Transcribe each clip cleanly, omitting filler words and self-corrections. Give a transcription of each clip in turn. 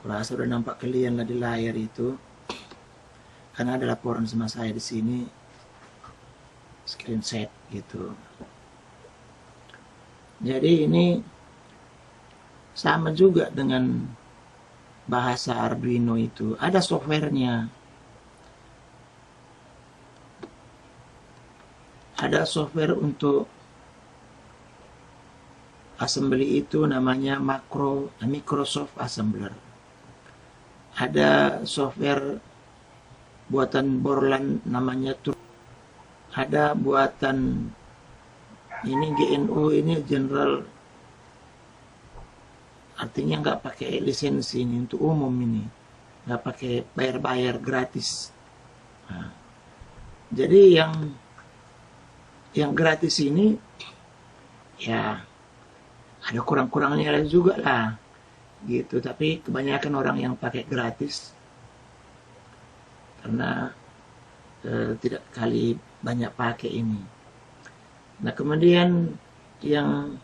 kurasa udah nampak kalian lah di layar itu, karena ada laporan sama saya di sini, screenshot gitu. Jadi ini sama juga dengan bahasa Arduino itu, ada softwarenya. Ada software untuk assembly itu namanya Microsoft Assembler. Ada software buatan Borland namanya ada buatan ini GNU, ini General, artinya nggak pakai lisensi, ini untuk umum, ini nggak pakai bayar-bayar, gratis. Nah, jadi yang gratis ini ya ada kurang-kurangnya juga lah gitu, tapi kebanyakan orang yang pakai gratis karena tidak kali banyak pakai ini. Nah, kemudian yang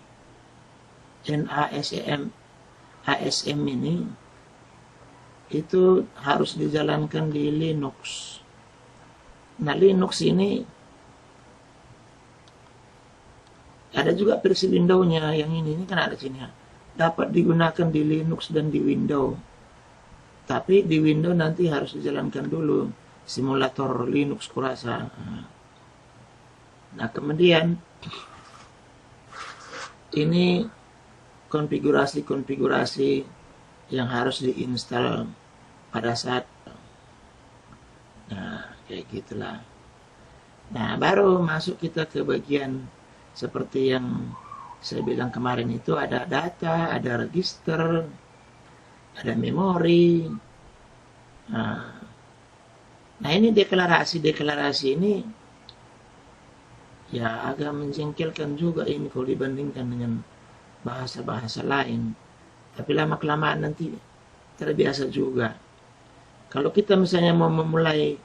ASM ini itu harus dijalankan di Linux. Nah, Linux ini ada juga versi Windows-nya, yang ini kan ada sini ya. Dapat digunakan di Linux dan di Windows. Tapi di Windows nanti harus dijalankan dulu simulator Linux kurasa. Nah, kemudian ini konfigurasi-konfigurasi yang harus diinstal pada saat, nah kayak gitulah. Nah, baru masuk kita ke bagian seperti yang saya bilang kemarin itu, ada data, ada register, ada memori. Nah, ini deklarasi ini ya agak menjengkelkan juga ini kalau dibandingkan dengan bahasa-bahasa lain. Tapi lama-kelamaan nanti terbiasa juga. Kalau kita misalnya mau memulai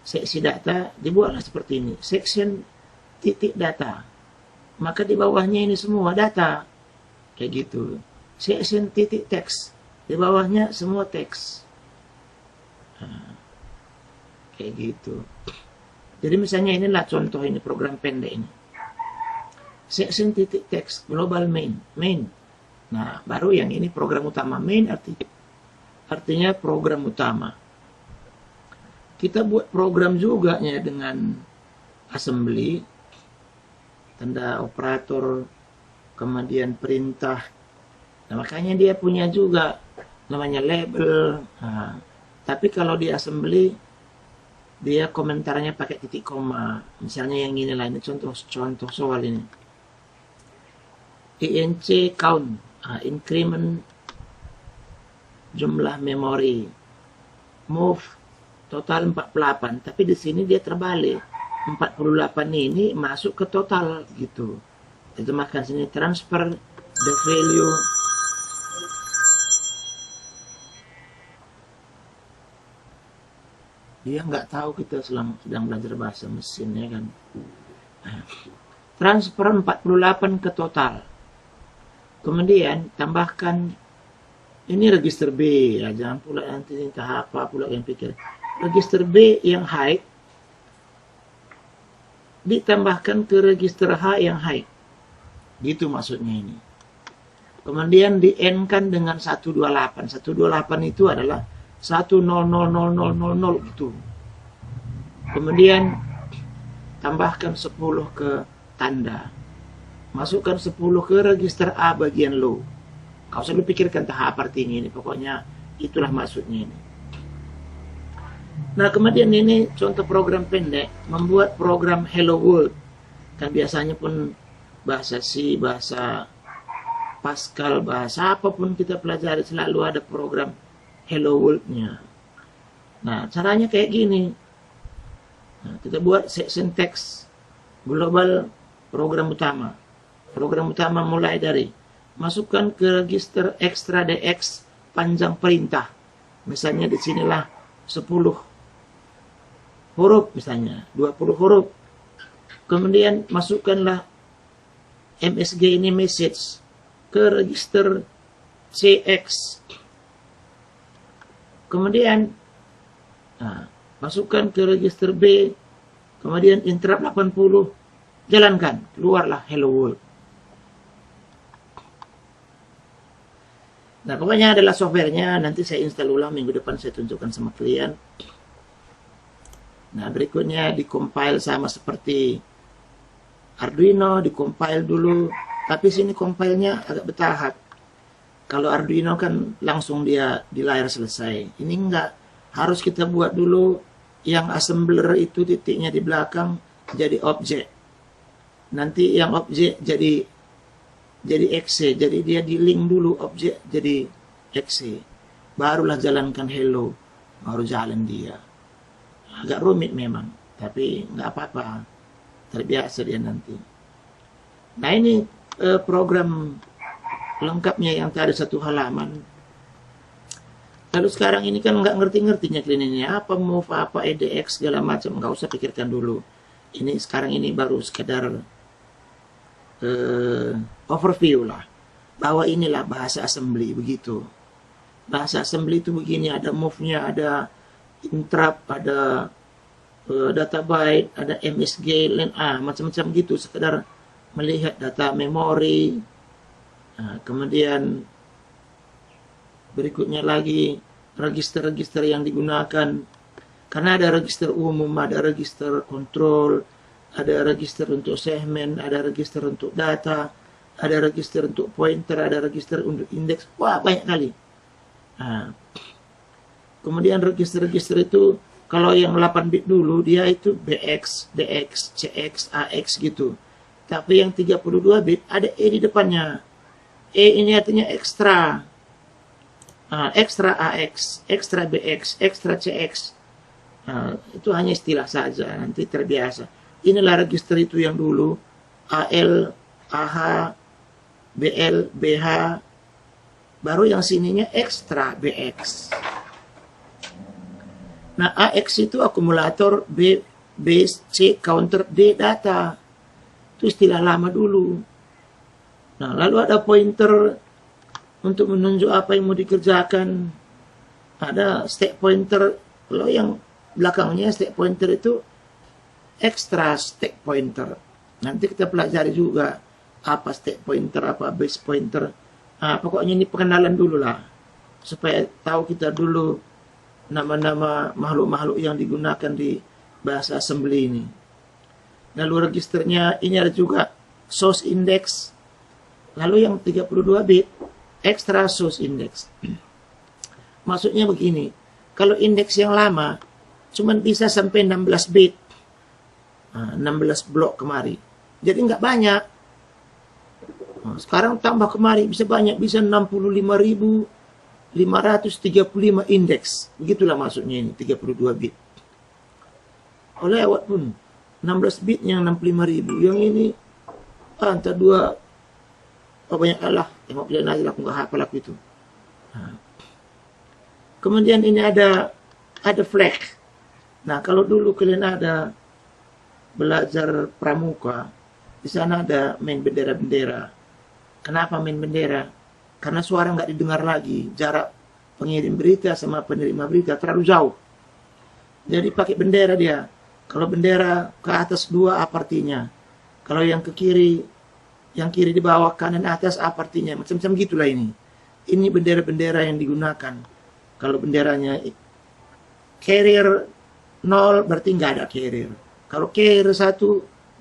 seksi data, dibuatlah seperti ini, section titik data, maka di bawahnya ini semua data, kayak gitu. Section titik teks, di bawahnya semua teks, kayak gitu. Jadi misalnya inilah contoh, ini program pendek ini, section titik teks global main. Nah, baru yang ini program utama. Main artinya program utama. Kita buat program juga ya dengan assembly, tanda operator, kemudian perintah. Nah, makanya dia punya juga namanya label. Nah, tapi kalau di assembly dia komentarnya pakai titik koma. Misalnya yang ini lah, ini contoh soal ini. INC count, increment jumlah memori, move total 48, tapi di sini dia terbalik. 48 ini masuk ke total gitu. Itu makan sini transfer the value. Dia nggak tahu kita sedang belajar bahasa mesin ya kan. Transfer 48 ke total. Kemudian tambahkan ini register B ya, jangan pula nanti entah apa pula yang pikir. Register B yang high ditambahkan ke register H yang high. Gitu maksudnya ini. Kemudian di-N-kan dengan 128. 128 itu adalah 1000000 gitu. Kemudian tambahkan 10 ke tanda. Masukkan 10 ke register A bagian low. Kau selalu pikirkan tahap artinya ini. Pokoknya itulah maksudnya ini. Nah, kemudian ini contoh program pendek, membuat program Hello World. Kan biasanya pun bahasa C, bahasa Pascal, bahasa apapun kita pelajari selalu ada program Hello World-nya. Nah, caranya kayak gini. Nah, kita buat section text global program utama. Program utama mulai dari masukkan ke register extra DX panjang perintah. Misalnya di sinilah 10 huruf, misalnya 20 huruf. Kemudian masukkanlah MSG ini message ke register CX. Kemudian masukkan ke register B, kemudian interrupt 80, jalankan, keluarlah hello world. Nah, pokoknya adalah softwarenya, nanti saya install ulang minggu depan, saya tunjukkan sama kalian. Nah, berikutnya di-compile sama seperti Arduino, di-compile dulu, tapi sini compile-nya agak bertahap. Kalau Arduino kan langsung dia di layar selesai. Ini enggak, harus kita buat dulu yang assembler itu titiknya di belakang jadi objek. Nanti yang objek jadi exe, jadi dia di link dulu objek jadi exe. Barulah jalankan hello, baru jalan dia. Agak rumit memang, tapi nggak apa-apa, terbiasa dia nanti. Nah, ini program lengkapnya yang tadi satu halaman. Lalu sekarang ini kan nggak ngerti-ngertinya kalian ini apa move, apa EDX segala macam, nggak usah pikirkan dulu. Ini sekarang ini baru sekedar overview lah, bahwa inilah bahasa assembly begitu. Bahasa assembly itu begini, ada move-nya, ada interrupt, ada data byte, ada MSG, len macam-macam gitu, sekedar melihat data memori. Kemudian berikutnya lagi register-register yang digunakan, karena ada register umum, ada register kontrol, ada register untuk segmen, ada register untuk data, ada register untuk pointer, ada register untuk indeks. Wah, banyak kali. Kemudian register-register itu, kalau yang 8 bit dulu, dia itu BX, DX, CX, AX gitu. Tapi yang 32 bit, ada E di depannya. E ini artinya ekstra. Ekstra AX, ekstra BX, ekstra CX. Itu hanya istilah saja, nanti terbiasa. Inilah register itu yang dulu, AL, AH, BL, BH, baru yang sininya ekstra BX. Nah, AX itu akumulator, B, base, C, counter, D, data. Itu istilah lama dulu. Nah, lalu ada pointer untuk menunjuk apa yang mau dikerjakan. Ada stack pointer. Kalau yang belakangnya stack pointer itu extra stack pointer. Nanti kita pelajari juga apa stack pointer, apa base pointer. Pokoknya ini pengenalan dulu lah, supaya tahu kita dulu nama-nama makhluk-makhluk yang digunakan di bahasa assembly ini. Lalu registernya ini ada juga source index. Lalu yang 32 bit extra source index. Maksudnya begini, kalau indeks yang lama cuman bisa sampai 16 bit, 16 blok kemari, jadi nggak banyak. Sekarang tambah kemari bisa banyak, bisa 65.535 indeks. Begitulah maksudnya ini 32 bit. Oleh lewat pun 16 bit yang 65.000, yang ini antara dua. Oh, banyak Allah, tengok kalian aja lah, aku nggak hafal aku itu. Kemudian ini ada flag. Nah, kalau dulu kalian ada belajar pramuka, di sana ada main bendera-bendera. Kenapa main bendera? Karena suara nggak didengar lagi, jarak pengirim berita sama penerima berita terlalu jauh. Jadi pakai bendera dia. Kalau bendera ke atas 2 apa artinya? Kalau yang ke kiri, yang kiri di bawah, kanan atas apa artinya? Macam-macam gitulah ini. Ini bendera-bendera yang digunakan. Kalau benderanya carrier 0 berarti nggak ada carrier. Kalau carrier 1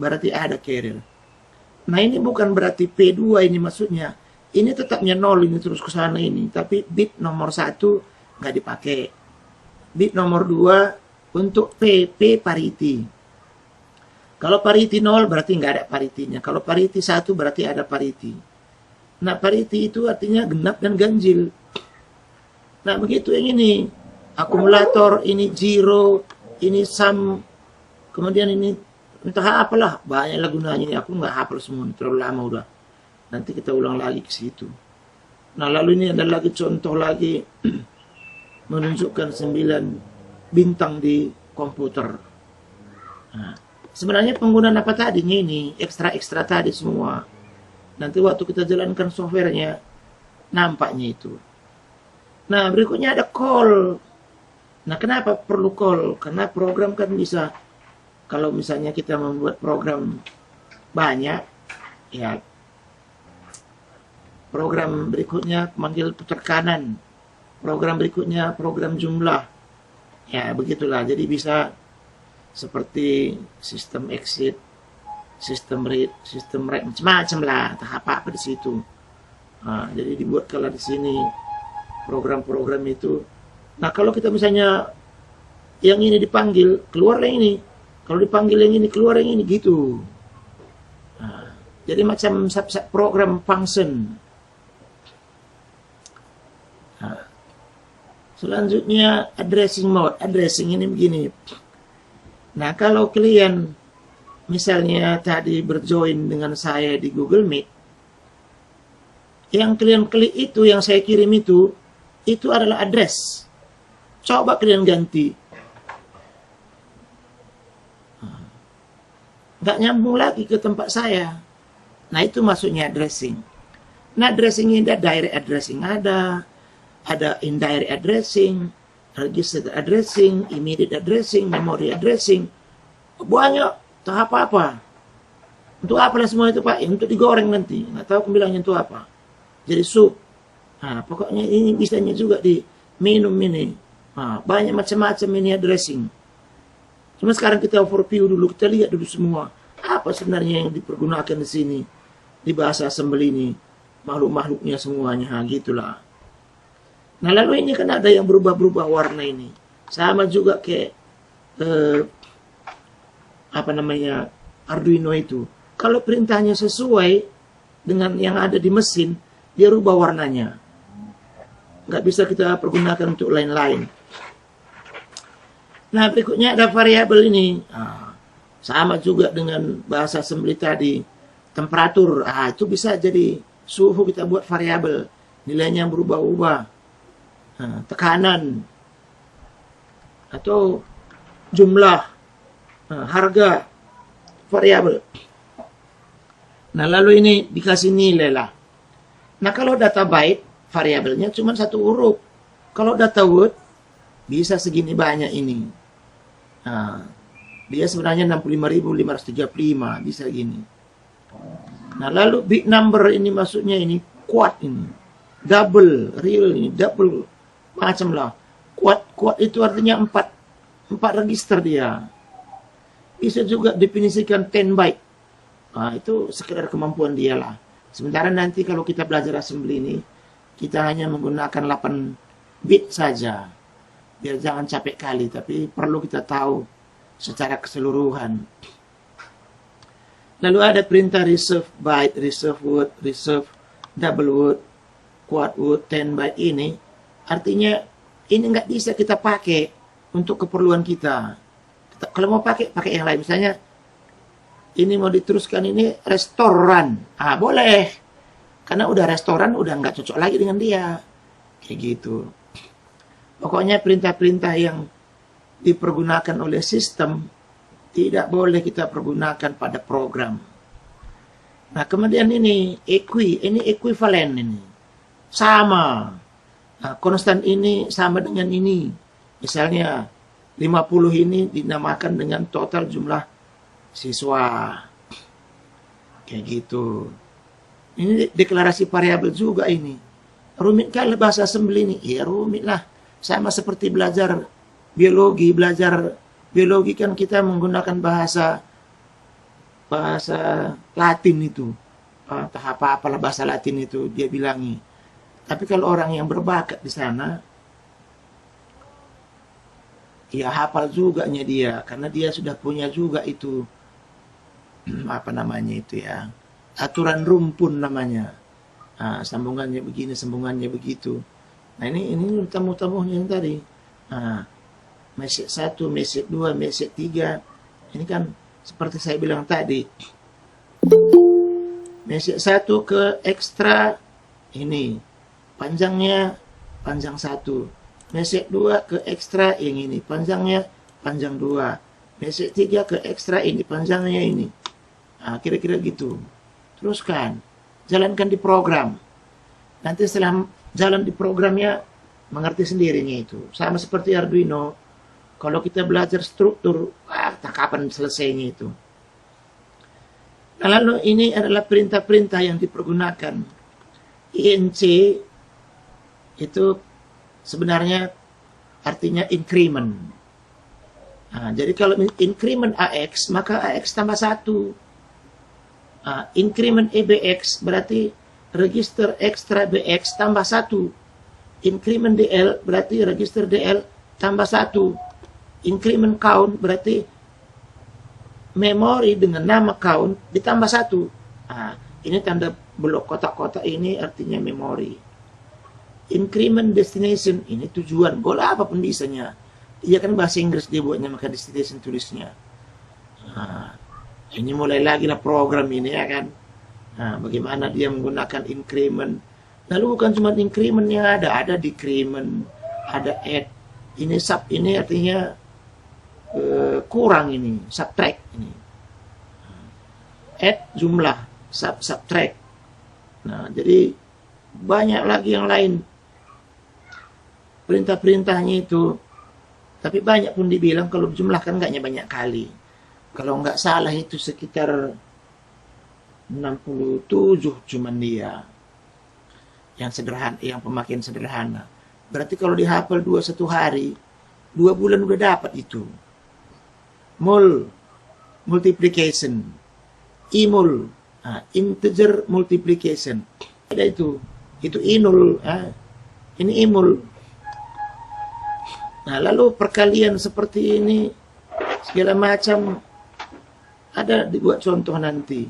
berarti ada carrier. Nah, ini bukan berarti P2 ini maksudnya. Ini tetapnya 0 ini terus ke sana ini. Tapi bit nomor 1 nggak dipakai. Bit nomor 2 untuk P parity. Kalau parity 0 berarti nggak ada paritinya. Kalau parity 1 berarti ada parity. Nah, parity itu artinya genap dan ganjil. Nah, begitu yang ini. Akumulator, ini zero, ini sum. Kemudian ini entah apalah. Banyaklah gunanya ini. Aku nggak hafal semua. Terlalu lama udah. Nanti kita ulang lagi ke situ. Nah, lalu ini ada lagi contoh lagi. Menunjukkan 9 bintang di komputer. Nah, sebenarnya penggunaan apa tadinya ini, ekstra-ekstra tadi semua. Nanti waktu kita jalankan softwarenya, nampaknya itu. Nah, berikutnya ada call. Nah, kenapa perlu call? Karena program kan bisa, kalau misalnya kita membuat program banyak, ya program berikutnya manggil putar kanan, program berikutnya program jumlah, ya begitulah. Jadi bisa seperti sistem exit, sistem read, sistem write, macam-macam lah, tahap apa di situ. Nah, jadi dibuat kalau di sini program-program itu. Nah, kalau kita misalnya yang ini dipanggil, keluar yang ini. Kalau dipanggil yang ini, keluar yang ini, gitu. Nah, jadi macam program function. Nah, selanjutnya addressing mode. Addressing ini begini. Nah, kalau kalian misalnya tadi berjoin dengan saya di Google Meet, yang kalian klik itu, yang saya kirim itu adalah address. Coba kalian ganti. Nggak nyambung lagi ke tempat saya. Nah, itu maksudnya addressing. Nah, addressing ini ada direct addressing, ada indirect addressing, registered addressing, immediate addressing, memory addressing. Banyak, tahap apa? Untuk apa lah semua itu, Pak? Ya, untuk digoreng nanti. Nggak tahu aku bilangnya untuk apa. Jadi sup. Nah, pokoknya ini bisanya juga diminum ini. Nah, banyak macam-macam ini addressing. Cuma sekarang kita overview dulu, kita lihat dulu semua. Apa sebenarnya yang dipergunakan di sini, di bahasa assembly ini. Makhluk-makhluknya semuanya, gitulah. Nah, lalu ini kan ada yang berubah-berubah warna ini. Sama juga kayak Arduino itu. Kalau perintahnya sesuai dengan yang ada di mesin, dia rubah warnanya. Nggak bisa kita pergunakan untuk lain-lain. Nah, berikutnya ada variabel ini. Nah, sama juga dengan bahasa assembly tadi. Temperatur, itu bisa jadi suhu, kita buat variabel. Nilainya berubah-ubah. Nah, tekanan. Atau jumlah. Nah, harga. Variabel. Nah, lalu ini dikasih nilai lah. Nah, kalau data byte, variabelnya cuma satu huruf. Kalau data word, bisa segini banyak ini. Nah, dia sebenarnya 65.535, bisa gini. Nah, lalu big number ini maksudnya ini quad ini. Double, real ini, double. Macam lah. Quad itu artinya 4 register dia. Bisa juga definisikan 10 byte. Nah, itu sekedar kemampuan dia lah. Sementara nanti kalau kita belajar assembly ini, kita hanya menggunakan 8 bit saja. Biar jangan capek kali, tapi perlu kita tahu secara keseluruhan. Lalu ada perintah reserve byte, reserve word, reserve double word, quad word, 10 byte ini. Artinya ini nggak bisa kita pakai untuk keperluan kita. Kalau mau pakai yang lain. Misalnya ini mau diteruskan ini restoran. Boleh. Karena udah restoran, udah nggak cocok lagi dengan dia. Kayak gitu. Pokoknya perintah-perintah yang dipergunakan oleh sistem tidak boleh kita pergunakan pada program. Nah, kemudian ini equivalent ini. Sama. Nah, konstan ini sama dengan ini. Misalnya 50 ini dinamakan dengan total jumlah siswa. Kayak gitu. Ini deklarasi variabel juga ini. Rumit kan bahasa assembly ini? Ya rumit lah. Sama seperti belajar biologi. Belajar biologi kan kita menggunakan bahasa Latin itu. Apalah bahasa Latin itu dia bilangi. Tapi kalau orang yang berbakat di sana, ya hafal juga dia. Karena dia sudah punya juga itu. Apa namanya itu ya. Aturan rumpun namanya. Sambungannya begini, sambungannya begitu. Nah, ini tamu-tamunya yang tadi. Message 1, message 2, message 3. Ini kan seperti saya bilang tadi. Message 1 ke ekstra ini. Panjangnya panjang 1. Message 2 ke ekstra yang ini. Panjangnya panjang 2. Message 3 ke ekstra ini. Panjangnya ini. Kira-kira gitu. Teruskan. Jalankan di program. Nanti setelah jalan di programnya, mengerti sendirinya itu. Sama seperti Arduino, kalau kita belajar struktur, tak kapan selesainya itu. Nah, lalu ini adalah perintah-perintah yang dipergunakan. INC itu sebenarnya artinya increment. Nah, jadi kalau increment AX, maka AX tambah 1. Increment EBX berarti register ekstra BX tambah 1. Increment DL berarti register DL tambah 1. Increment count berarti memori dengan nama count ditambah 1. Ini tanda blok kotak-kotak ini artinya memori. Increment destination ini tujuan, boleh apapun bisanya. Dia kan bahasa Inggris dia buatnya, maka destination tulisnya. Ini mulai lagi lah program ini ya kan. Bagaimana dia menggunakan increment. Lalu bukan cuma increment yang ada decrement, ada add. Ini sub ini artinya kurang ini, subtract ini. Add jumlah, subtract. Nah, jadi banyak lagi yang lain perintah-perintahnya itu. Tapi banyak pun dibilang kalau jumlahkan enggaknya banyak kali. Kalau nggak salah itu sekitar 67 cuman dia yang sederhana, yang pemakaian sederhana. Berarti kalau dihafal 21 hari, 2 bulan udah dapat itu. Multiplication, imul, integer multiplication. Ada itu inul, ini imul. Nah, lalu perkalian seperti ini segala macam ada dibuat contoh nanti.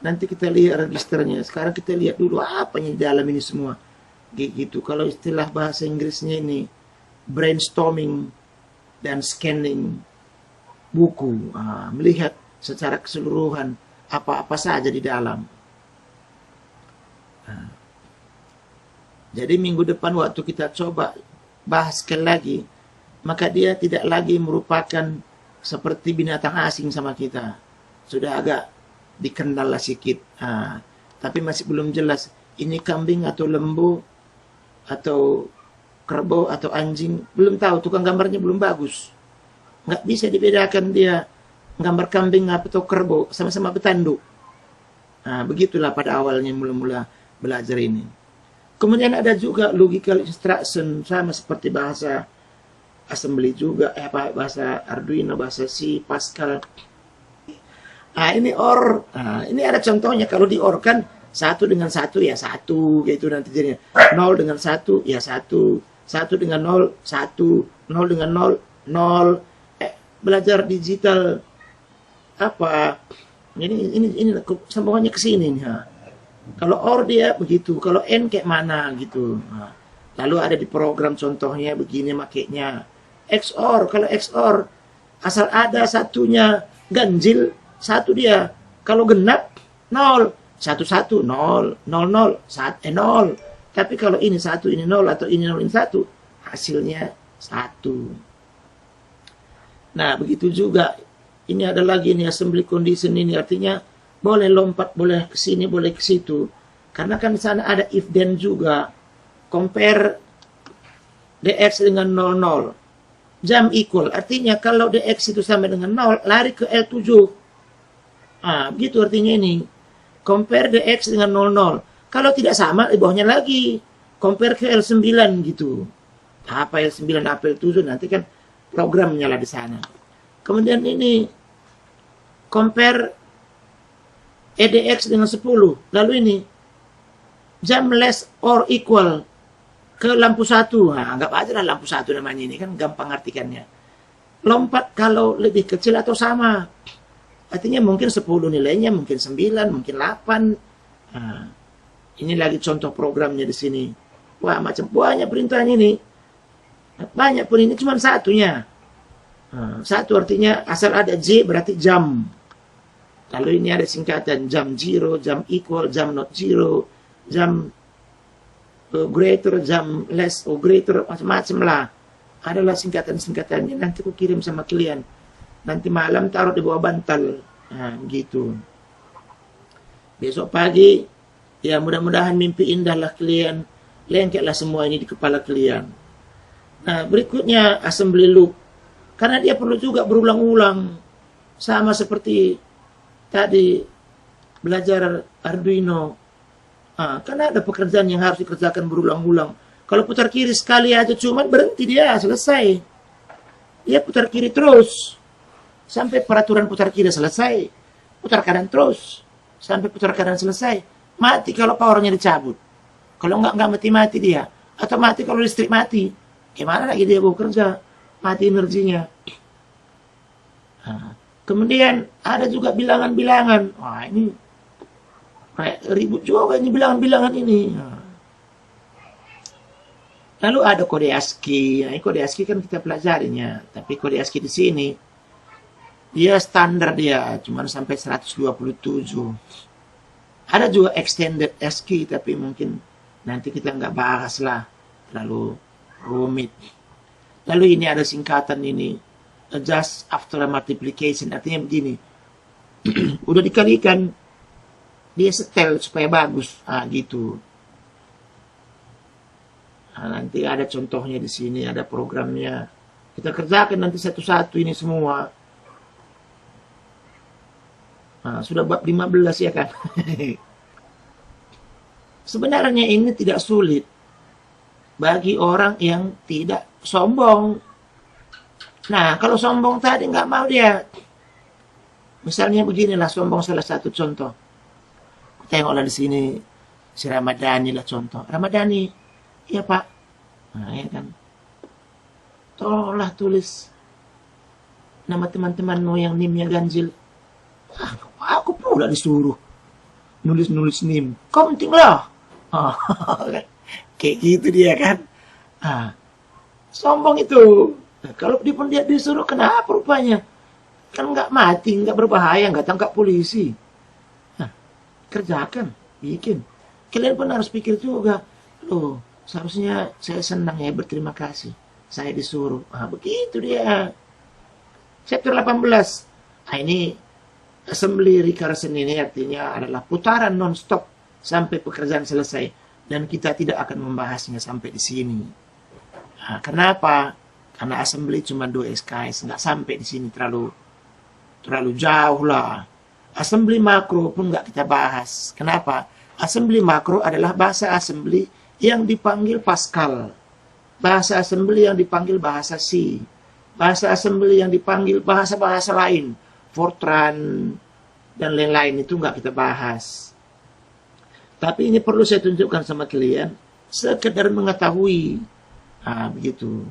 Nanti kita lihat registernya. Sekarang kita lihat dulu apa yang di dalam ini semua. Gitu. Kalau istilah bahasa Inggrisnya ini brainstorming dan scanning buku, melihat secara keseluruhan apa-apa saja di dalam. Jadi minggu depan waktu kita coba bahas sekali lagi, maka dia tidak lagi merupakan seperti binatang asing sama kita. Sudah agak dikenal lah sedikit. Tapi masih belum jelas ini kambing atau lembu atau kerbau atau anjing. Belum tahu, tukang gambarnya belum bagus. Nggak bisa dibedakan dia gambar kambing atau kerbau, sama-sama bertanduk. Begitulah pada awalnya mula-mula belajar ini. Kemudian ada juga logical instruction, sama seperti bahasa assembly juga, bahasa Arduino, bahasa C, Pascal. Ini OR. Ini ada contohnya. Kalau di OR kan 1 dengan 1 ya 1 gitu nanti jadinya. 0 dengan 1 ya 1. 1 dengan 0 1. 0 dengan 0 0. Belajar digital apa? Ini sambungannya ke sini nih. Kalau OR dia begitu, kalau N kayak mana gitu. Lalu ada di program contohnya begini makainya. XOR, kalau XOR asal ada satunya ganjil, 1 dia. Kalau genap 0, 1 1 0 0 0 0. Tapi kalau ini 1 ini 0 atau ini 0 ini 1, hasilnya 1. Nah, begitu juga ini ada lagi nih assembly condition ini, artinya boleh lompat, boleh ke sini, boleh ke situ. Karena kan di sana ada if then juga. Compare dx dengan 00. Jam equal, artinya kalau dx itu sama dengan 0, lari ke L7. Begitu artinya ini. Compare dx dengan 00. Kalau tidak sama, di bawahnya lagi. Compare ke L9 gitu. Apa L9, apa L7, nanti kan programnya lah di sana. Kemudian ini, compare EDX dengan 10. Lalu ini, jam less or equal ke lampu 1. Anggap aja lah lampu 1 namanya ini, kan gampang artikannya. Lompat kalau lebih kecil atau sama. Artinya mungkin 10 nilainya, mungkin 9, mungkin 8. Ini lagi contoh programnya di sini. Wah, macam banyak perintahnya ini. Banyak pun ini cuma satunya. Satu artinya asal ada J berarti jam. Lalu ini ada singkatan jam 0, jam equal, jam not 0, jam greater, jam less or greater, macam-macam lah. Adalah singkatan-singkatannya. Nanti aku kirim sama kalian. Nanti malam taruh di bawah bantal. Gitu. Besok pagi Ya, mudah-mudahan mimpi indahlah kalian, lengketlah semua ini di kepala kalian. Nah, berikutnya assembly loop. Karena dia perlu juga berulang-ulang. Sama seperti tadi belajar Arduino. Karena ada pekerjaan yang harus dikerjakan berulang-ulang. Kalau putar kiri sekali aja cuman berhenti dia, selesai. Dia putar kiri terus. Sampai peraturan putar kiri selesai. Putar kanan terus. Sampai putar kanan selesai. Mati kalau powernya dicabut. Kalau nggak mati-mati dia. Atau mati kalau listrik mati. Gimana lagi dia bekerja? Mati energinya. Kemudian ada juga bilangan-bilangan. Wah, ini ribut juga ini bilangan-bilangan ini. Lalu ada kode ASCII. Nah, kode ASCII kan kita pelajarinya. Tapi kode ASCII di sini dia standar dia cuma sampai 127. Ada juga extended ASCII, tapi mungkin nanti kita nggak bahas lah, terlalu rumit. Lalu ini ada singkatan ini, adjust after multiplication, artinya begini, udah dikalikan, dia setel supaya bagus, gitu. Nanti ada contohnya di sini, ada programnya. Kita kerjakan nanti satu-satu ini semua. Sudah bab 15 ya kan? Sebenarnya ini tidak sulit bagi orang yang tidak sombong. Nah, kalau sombong tadi nggak mau dia. Misalnya beginilah sombong salah satu contoh. Tengoklah di sini si Ramadhani lah contoh. Ramadhani, iya Pak. Nah, ya kan. Tolonglah tulis nama teman-temanmu yang NIM-nya ganjil. Aku pula disuruh nulis NIM. Kau penting lah. Kayak gitu dia kan. Sombong itu. Kalau dia disuruh, kenapa rupanya? Kan nggak mati, nggak berbahaya, nggak tangkap polisi. Kerjakan, bikin. Kalian pun harus pikir juga. Loh, seharusnya saya senang ya, berterima kasih. Saya disuruh. Begitu dia. Chapter 18. Ini assembly recursion ini artinya adalah putaran non-stop sampai pekerjaan selesai. Dan kita tidak akan membahasnya sampai di sini. Kenapa? Karena assembly cuma 2 SKS, nggak sampai di sini terlalu jauh lah. Assembly makro pun nggak kita bahas. Kenapa? Assembly makro adalah bahasa assembly yang dipanggil Pascal. Bahasa assembly yang dipanggil bahasa C. Bahasa assembly yang dipanggil bahasa-bahasa lain. Fortran, dan lain-lain itu nggak kita bahas. Tapi ini perlu saya tunjukkan sama kalian, sekedar mengetahui. Begitu.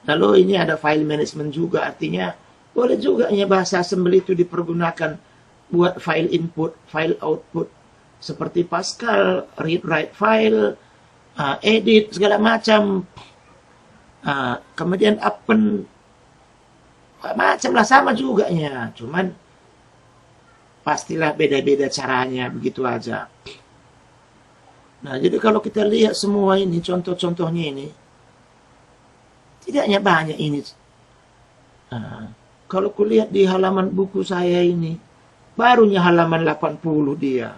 Lalu ini ada file management juga, artinya boleh juga bahasa assembly itu dipergunakan buat file input, file output, seperti Pascal, read write file, edit, segala macam. Kemudian append, macam lah sama juga nya, cuman pastilah beda-beda caranya, begitu aja. Nah, jadi kalau kita lihat semua ini, contoh-contohnya ini, tidaknya banyak ini. Kalau kulihat di halaman buku saya ini, barunya halaman 80 dia.